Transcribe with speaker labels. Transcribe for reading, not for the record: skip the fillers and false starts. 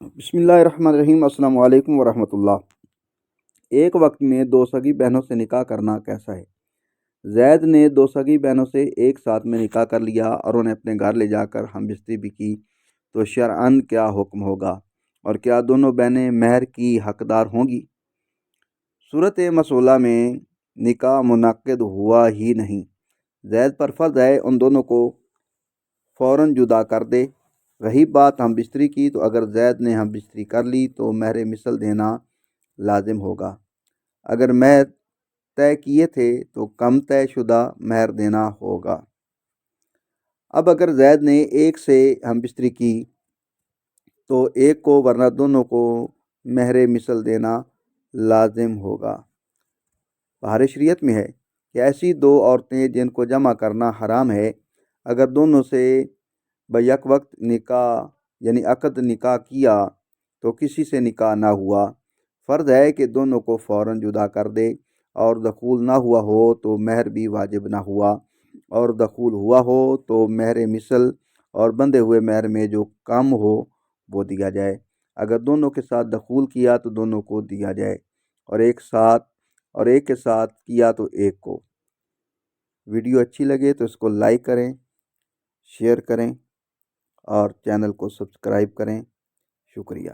Speaker 1: بسم اللہ الرحمن الرحیم۔ السلام علیکم ورحمۃ اللہ۔ ایک وقت میں دو سگی بہنوں سے نکاح کرنا کیسا ہے؟ زید نے دو سگی بہنوں سے ایک ساتھ میں نکاح کر لیا اور انہیں اپنے گھر لے جا کر ہم بستری بھی کی، تو شرعاً کیا حکم ہوگا اور کیا دونوں بہنیں مہر کی حقدار ہوں گی؟ صورت مسئلہ میں نکاح منعقد ہوا ہی نہیں، زید پر فرض ہے ان دونوں کو فوراً جدا کر دے۔ رہی بات ہم بستری کی، تو اگر زید نے ہم بستری کر لی تو مہر مثل دینا لازم ہوگا۔ اگر مہر طے کیے تھے تو کم طے شدہ مہر دینا ہوگا۔ اب اگر زید نے ایک سے ہم بستری کی تو ایک کو ورنہ دونوں کو مہر مثل دینا لازم ہوگا۔ بہار شریعت میں ہے کہ ایسی دو عورتیں جن کو جمع کرنا حرام ہے، اگر دونوں سے بیک وقت نکاح یعنی عقد نکاح کیا تو کسی سے نکاح نہ ہوا، فرض ہے کہ دونوں کو فوراً جدا کر دے، اور دخول نہ ہوا ہو تو مہر بھی واجب نہ ہوا، اور دخول ہوا ہو تو مہر مثل اور بندھے ہوئے مہر میں جو کم ہو وہ دیا جائے۔ اگر دونوں کے ساتھ دخول کیا تو دونوں کو دیا جائے، اور ایک کے ساتھ کیا تو ایک کو۔ ویڈیو اچھی لگے تو اس کو لائک کریں، شیئر کریں اور چینل کو سبسکرائب کریں۔ شکریہ۔